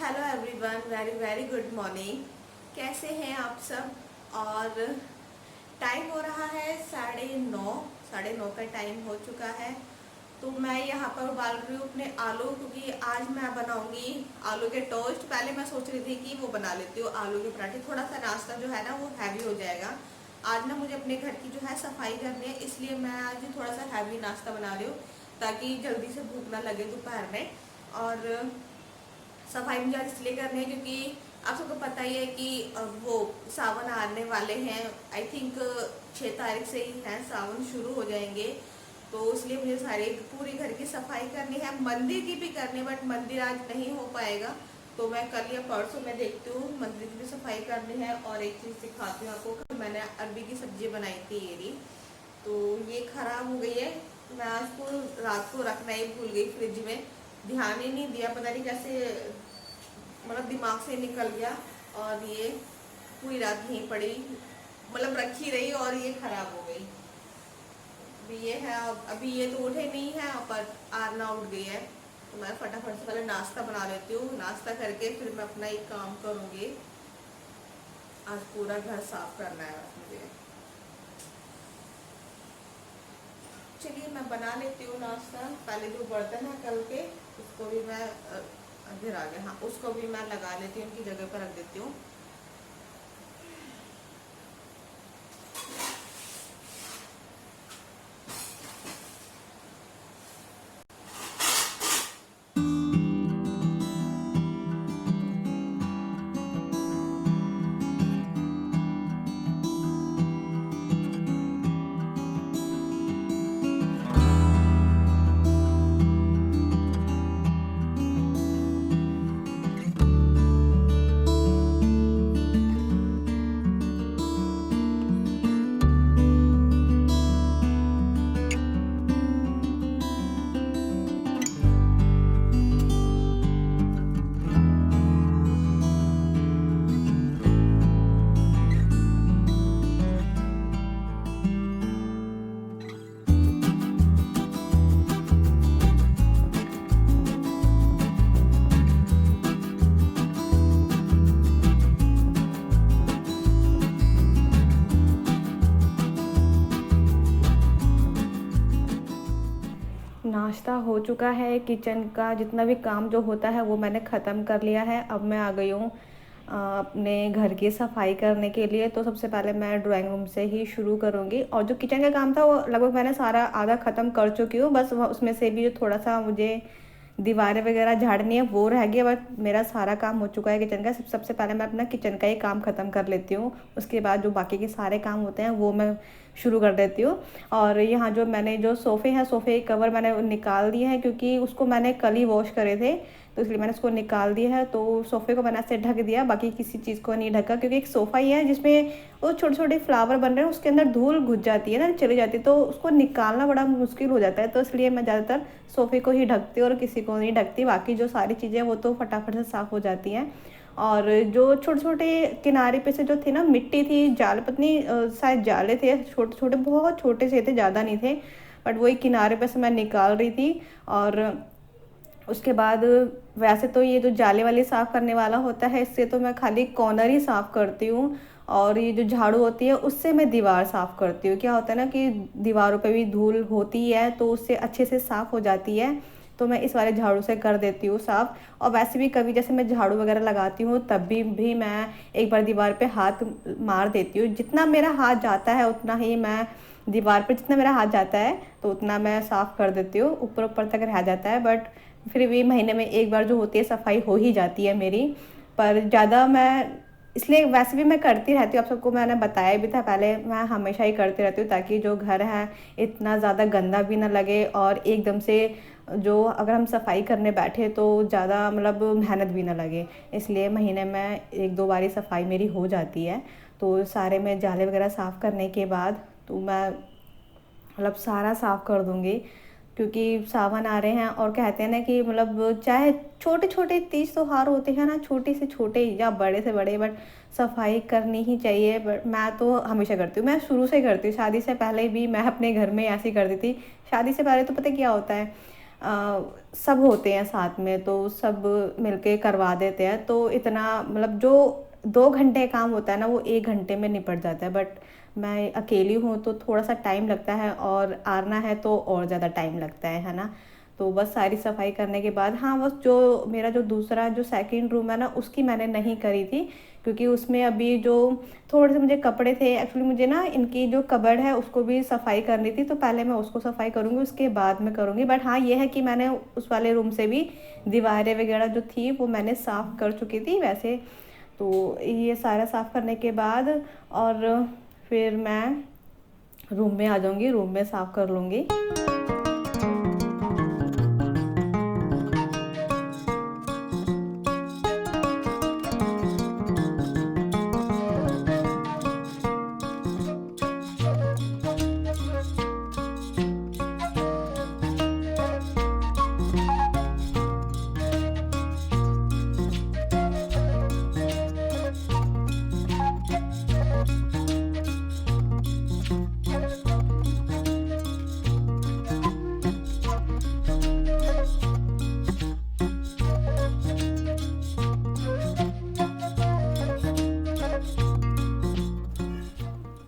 Hello everyone, very very good morning. कैसे हैं आप सब। और टाइम हो रहा है 9:30। 9:30 का टाइम हो चुका है। तो मैं यहाँ पर उबाल रही हूँ अपने आलू, क्योंकि आज मैं बनाऊंगी आलू के टोस्ट। पहले मैं सोच रही थी कि वो बना लेती हूँ आलू के पराठे, थोड़ा सा नाश्ता जो है ना वो हैवी हो जाएगा। आज ना मुझे अपने घर की जो है सफाई करनी है, इसलिए मैं आज थोड़ा सा हैवी नाश्ता बना रही हूँ ताकि जल्दी से भूख ना लगे दोपहर में। और सफाई मुझे आज इसलिए करनी है क्योंकि आप सबको पता ही है कि वो सावन आने वाले हैं। आई थिंक 6 तारीख से ही है सावन शुरू हो जाएंगे। तो इसलिए मुझे सारे पूरी घर की सफाई करनी है, मंदिर की भी करनी है, बट मंदिर आज नहीं हो पाएगा। तो मैं कल या परसों में देखती हूँ, मंदिर की भी सफाई करनी है। और एक चीज़ सिखाती हूँ आपको, कि मैंने अरबी की सब्जी बनाई थी ये, तो ये खराब हो गई है। मैं आज को रात को रखना ही भूल गई फ्रिज में, ध्यान ही नहीं दिया, पता नहीं कैसे मतलब दिमाग से निकल गया। और ये पूरी रात यहीं पड़ी, मतलब रखी रही और ये खराब हो गई। अभी ये है, अभी ये तो उठे नहीं है, पर आरना उठ गई है। तो मैं फटाफट से पहले नाश्ता बना लेती हूँ, नाश्ता करके फिर मैं अपना एक काम करूँगी। आज पूरा घर साफ करना है मुझे। चलिए मैं बना लेती हूँ नाश्ता। पहले जो बर्तन है कल के, उसको भी मैं अंधेर आ गया, हाँ उसको भी मैं लगा लेती हूँ, उनकी जगह पर रख देती हूँ। नाश्ता हो चुका है, किचन का जितना भी काम जो होता है वो मैंने ख़त्म कर लिया है। अब मैं आ गई हूँ अपने घर की सफाई करने के लिए। तो सबसे पहले मैं ड्राइंग रूम से ही शुरू करूँगी, और जो किचन का काम था वो लगभग मैंने सारा आधा ख़त्म कर चुकी हूँ। बस उसमें से भी जो थोड़ा सा मुझे दीवारें वगैरह झाड़नी है वो रह गया, बट मेरा सारा काम हो चुका है किचन का। सबसे पहले मैं अपना किचन का ही काम ख़त्म कर लेती हूँ, उसके बाद जो बाकी के सारे काम होते हैं वो मैं शुरू कर देती हूँ। और यहाँ जो मैंने जो सोफ़े हैं, सोफ़े के कवर मैंने निकाल दिए हैं, क्योंकि उसको मैंने कल ही वॉश करे थे, तो इसलिए मैंने उसको निकाल दिया है। तो सोफ़े को मैंने ऐसे ढक दिया, बाकी किसी चीज़ को नहीं ढका, क्योंकि एक सोफ़ा ही है जिसमें वो छोटे छोटे फ्लावर बन रहे हैं, उसके अंदर धूल घुस जाती है ना, चली जाती है, तो उसको निकालना बड़ा मुश्किल हो जाता है। तो इसलिए मैं ज़्यादातर सोफ़े को ही ढकती हूँ और किसी को नहीं ढकती। बाकी जो सारी चीज़ें वो तो फटाफट से साफ़ हो जाती हैं। और जो छोटे छोटे किनारे पे से जो थे ना, मिट्टी थी, जाल पत्नी शायद जाले थे, छोटे छोटे बहुत छोटे से थे, ज़्यादा नहीं थे, बट वही किनारे पे से मैं निकाल रही थी। और उसके बाद वैसे तो ये जो जाले वाली साफ़ करने वाला होता है, इससे तो मैं खाली कॉर्नर ही साफ़ करती हूँ। और ये जो झाड़ू होती है उससे मैं दीवार साफ़ करती हूँ। क्या होता है ना कि दीवारों पे भी धूल होती है, तो उससे अच्छे से साफ़ हो जाती है। तो मैं इस वाले झाड़ू से कर देती हूँ साफ़। और वैसे भी कभी जैसे मैं झाड़ू वगैरह लगाती हूँ तब भी मैं एक बार दीवार पे हाथ मार देती हूँ। जितना मेरा हाथ जाता है उतना ही मैं दीवार पे, जितना मेरा हाथ जाता है तो उतना मैं साफ़ कर देती हूँ, ऊपर ऊपर तक रह जाता है। बट फिर भी महीने में एक बार जो होती है सफाई हो ही जाती है मेरी। पर ज़्यादा मैं इसलिए वैसे भी मैं करती रहती हूँ, आप सबको मैंने बताया भी था पहले, मैं हमेशा ही करती रहती हूँ ताकि जो घर है इतना ज़्यादा गंदा भी ना लगे, और एकदम से जो अगर हम सफाई करने बैठे तो ज़्यादा मतलब मेहनत भी ना लगे। इसलिए महीने में एक दो बारी सफाई मेरी हो जाती है। तो सारे में जाले वगैरह साफ़ करने के बाद तो मैं मतलब सारा साफ़ कर दूँगी, क्योंकि सावन आ रहे हैं। और कहते हैं ना कि मतलब चाहे छोटे छोटे तीज त्योहार होते हैं ना, छोटे से छोटे या बड़े से बड़े, बट सफाई करनी ही चाहिए। बट मैं तो हमेशा करती हूँ, मैं शुरू से करती हूँ, शादी से पहले भी मैं अपने घर में ऐसे ही करती थी। शादी से पहले तो पता क्या होता है, सब होते हैं साथ में तो सब मिलके करवा देते हैं, तो इतना मतलब जो 2 घंटे काम होता है ना वो 1 घंटे में निपट जाता है। बट मैं अकेली हूँ तो थोड़ा सा टाइम लगता है, और आना है तो और ज़्यादा टाइम लगता है ना। तो बस सारी सफाई करने के बाद, हाँ बस जो मेरा जो दूसरा जो सेकंड रूम है ना उसकी मैंने नहीं करी थी, क्योंकि उसमें अभी जो थोड़े से मुझे कपड़े थे एक्चुअली, मुझे ना इनकी जो कबर्ड है उसको भी सफाई करनी थी, तो पहले मैं उसको सफाई करूँगी उसके बाद में करूँगी। बट हाँ ये है कि मैंने उस वाले रूम से भी दीवारें वगैरह जो थी वो मैंने साफ़ कर चुकी थी वैसे। तो ये सारा साफ़ करने के बाद और फिर मैं रूम में आ जाऊँगी, रूम में साफ़ कर लूँगी।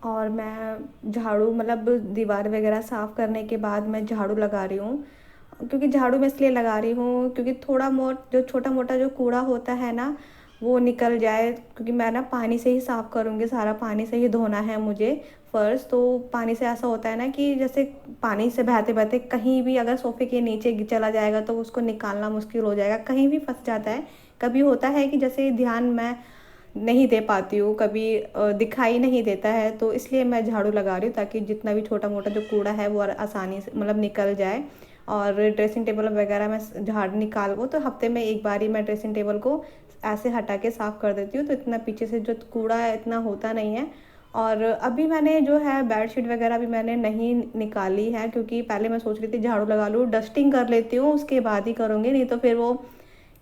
और मैं झाड़ू मतलब दीवार वगैरह साफ़ करने के बाद मैं झाड़ू लगा रही हूँ, क्योंकि झाड़ू मैं इसलिए लगा रही हूँ क्योंकि थोड़ा मोट जो छोटा मोटा जो कूड़ा होता है ना वो निकल जाए, क्योंकि मैं ना पानी से ही साफ़ करूँगी, सारा पानी से ही धोना है मुझे फ़र्श। तो पानी से ऐसा होता है ना कि जैसे पानी से बहते बहते कहीं भी अगर सोफ़े के नीचे चला जाएगा तो उसको निकालना मुश्किल हो जाएगा, कहीं भी फंस जाता है। कभी होता है कि जैसे ध्यान मैं नहीं दे पाती हूँ, कभी दिखाई नहीं देता है, तो इसलिए मैं झाड़ू लगा रही हूँ ताकि जितना भी छोटा मोटा जो कूड़ा है वो आसानी से मतलब निकल जाए। और ड्रेसिंग टेबल वगैरह मैं झाड़ निकाल वो तो हफ्ते में एक बार ही मैं ड्रेसिंग टेबल को ऐसे हटा के साफ़ कर देती हूँ, तो इतना पीछे से जो कूड़ा है इतना होता नहीं है। और अभी मैंने जो है बेडशीट वगैरह भी मैंने नहीं निकाली है, क्योंकि पहले मैं सोच रही थी झाड़ू लगा लूँ, डस्टिंग कर लेती हूँ उसके बाद ही करूँगी, नहीं तो फिर वो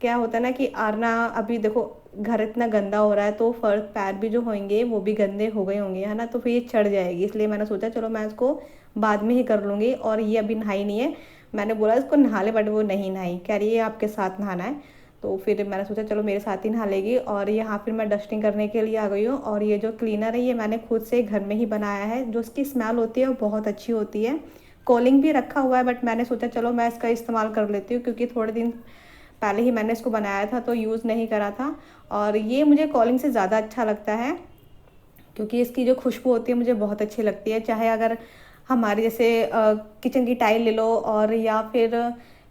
क्या होता है ना कि आरना अभी देखो घर इतना गंदा हो रहा है तो फर्श पैर भी जो होंगे वो भी गंदे हो गए होंगे है ना, तो फिर ये चढ़ जाएगी, इसलिए मैंने सोचा चलो मैं इसको बाद में ही कर लूँगी। और ये अभी नहाई नहीं है, मैंने बोला इसको नहा ले बट वो नहीं नहाई, कह रही है आपके साथ नहाना है। तो फिर मैंने सोचा चलो मेरे साथ ही नहा लेगी। और यहाँ फिर मैं डस्टिंग करने के लिए आ गई हूँ, और ये जो क्लीनर है ये मैंने खुद से घर में ही बनाया है, जो इसकी स्मेल होती है वो बहुत अच्छी होती है। कॉलिंग भी रखा हुआ है बट मैंने सोचा चलो मैं इसका इस्तेमाल कर लेती हूँ, क्योंकि थोड़े दिन पहले ही मैंने इसको बनाया था तो यूज़ नहीं करा था। और ये मुझे कॉलिंग से ज़्यादा अच्छा लगता है, क्योंकि इसकी जो खुशबू होती है मुझे बहुत अच्छी लगती है। चाहे अगर हमारे जैसे किचन की टाइल ले लो और या फिर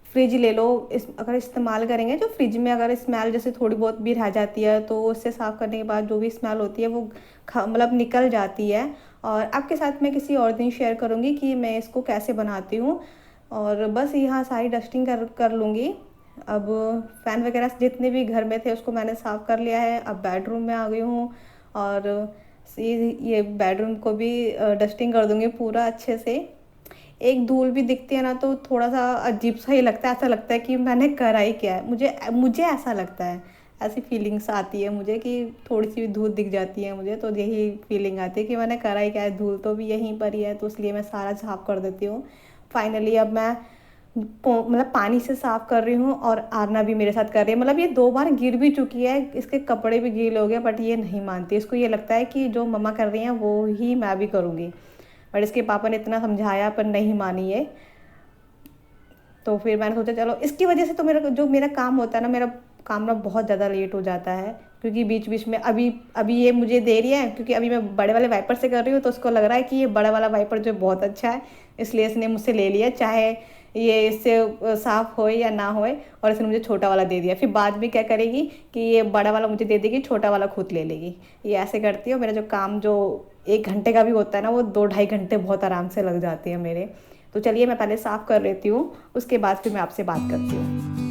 फ्रिज ले लो, इस अगर इस्तेमाल करेंगे तो फ्रिज में अगर स्मेल जैसे थोड़ी बहुत भी रह जाती है तो उससे साफ़ करने के बाद जो भी स्मेल होती है वो मतलब निकल जाती है। और आपके साथ मैं किसी और दिन शेयर करूँगी कि मैं इसको कैसे बनाती हूँ। और बस यहाँ सारी डस्टिंग कर लूँगी। अब फ़ैन वगैरह जितने भी घर में थे उसको मैंने साफ़ कर लिया है, अब बेडरूम में आ गई हूँ। और ये बेडरूम को भी डस्टिंग कर दूँगी पूरा अच्छे से। एक धूल भी दिखती है ना तो थोड़ा सा अजीब सा ही लगता है, ऐसा लगता है कि मैंने करा ही क्या है, मुझे मुझे ऐसा लगता है, ऐसी फीलिंग्स आती है मुझे कि थोड़ी सी भी धूल दिख जाती है मुझे तो यही फीलिंग आती है कि मैंने करा ही क्या है, धूल तो भी यहीं पर ही है, तो इसलिए मैं सारा साफ़ कर देती हूँ। फाइनली अब मैं मतलब पानी से साफ़ कर रही हूँ, और आरना भी मेरे साथ कर रही है, मतलब ये 2 बार गिर भी चुकी है, इसके कपड़े भी गीले हो गए बट ये नहीं मानती, इसको ये लगता है कि जो मम्मा कर रही हैं वो ही मैं भी करूँगी। बट इसके पापा ने इतना समझाया पर नहीं मानी है। तो फिर मैंने सोचा चलो इसकी वजह से तो मेरा काम होता है ना, मेरा काम ना बहुत ज़्यादा लेट हो जाता है, क्योंकि बीच बीच में अभी अभी ये मुझे दे रही है, क्योंकि अभी मैं बड़े वाले वाइपर से कर रही हूँ तो उसको लग रहा है कि ये बड़ा वाला वाइपर जो बहुत अच्छा है, इसलिए इसने मुझसे ले लिया, चाहे ये इससे साफ़ होए या ना होए, और इसने मुझे छोटा वाला दे दिया। फिर बाद में क्या करेगी कि ये बड़ा वाला मुझे दे देगी, छोटा वाला खुद ले लेगी, ये ऐसे करती है। मेरा जो काम जो 1 घंटे का भी होता है ना वो 2 ढाई घंटे बहुत आराम से लग जाते हैं मेरे। तो चलिए मैं पहले साफ़ कर लेती हूँ, उसके बाद फिर मैं आपसे बात करती हूँ।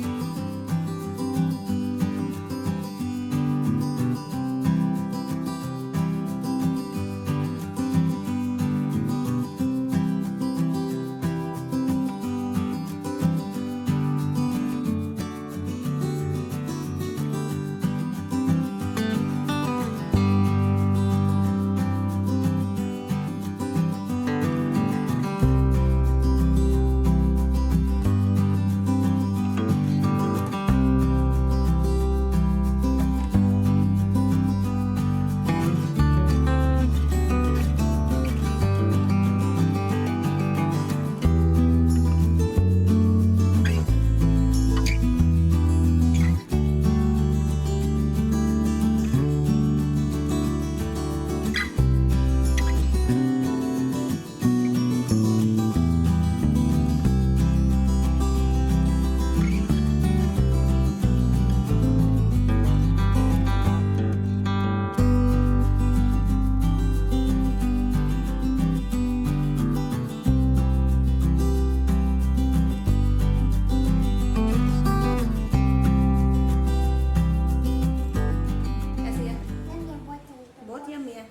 है।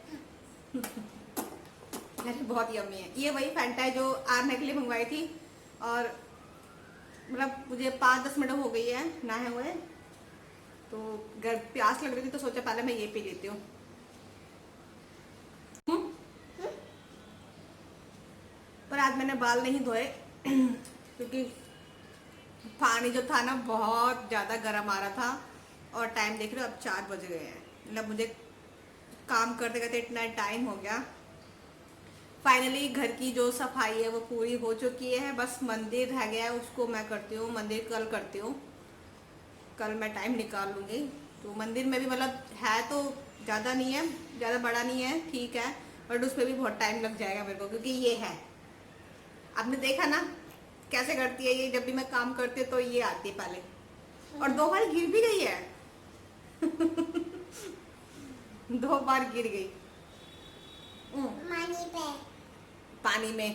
अरे बहुत यम्मी है। ये वही फैंटा है जो आरने के लिए मंगवाई थी, और मतलब मुझे 5-10 मिनट हो गई है नहाए हुए, तो प्यास लग रही थी तो सोचा पहले मैं ये पी लेती हूँ। पर आज मैंने बाल नहीं धोए क्योंकि पानी जो था ना बहुत ज़्यादा गर्म आ रहा था, और टाइम देख रहे हो अब 4 बज गए हैं। मतलब मुझे काम करते करते इतना टाइम हो गया। फाइनली घर की जो सफाई है वो पूरी हो चुकी है, बस मंदिर रह गया है, उसको मैं करती हूँ। मंदिर कल करती हूँ, कल मैं टाइम निकाल लूँगी। तो मंदिर में भी मतलब है तो ज़्यादा नहीं है, ज़्यादा बड़ा नहीं है, ठीक है, बट उस पर भी बहुत टाइम लग जाएगा मेरे को, क्योंकि ये है, आपने देखा ना कैसे करती है ये। जब भी मैं काम करती हूँ तो ये आती है पहले, और 2 बार गिर भी गई है 2 बार गिर गई पानी में।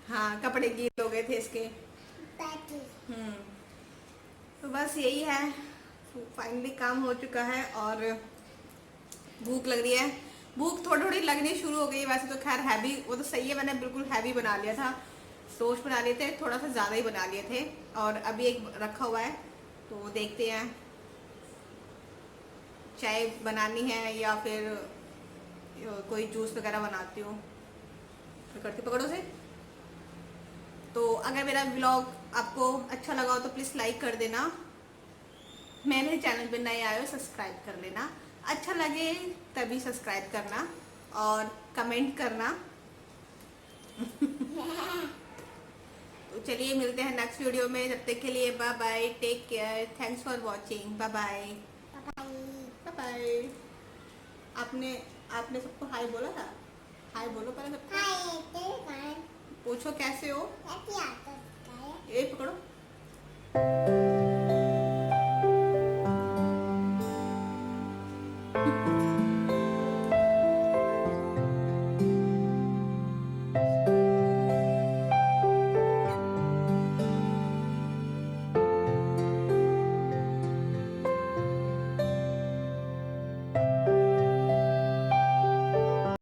हाँ, कपड़े गीले हो गए थे इसके। तो बस यही है, फाइनली काम हो चुका है, और भूख लग रही है। भूख थोड़ी थोड़ी लगनी शुरू हो गई। वैसे तो खैर हैवी, वो तो सही है, मैंने बिल्कुल हैवी बना लिया था। टोस्ट बना लिए थे, थोड़ा सा ज़्यादा ही बना लिए थे, और अभी एक रखा हुआ है, तो देखते हैं चाय बनानी है या फिर कोई जूस वगैरह बनाती हूँ, फिर करती पकड़ो से। तो अगर मेरा ब्लॉग आपको अच्छा लगा हो तो प्लीज़ लाइक कर देना, मेरे चैनल पे नए आए हो सब्सक्राइब कर लेना, अच्छा लगे तभी सब्सक्राइब करना और कमेंट करना। तो चलिए मिलते हैं नेक्स्ट वीडियो में, तब तक के लिए bye bye, take care, thanks for watching, bye bye bye bye. आपने आपने सबको हाय बोला था? हाय बोलो पहले सबको। पूछो कैसे हो।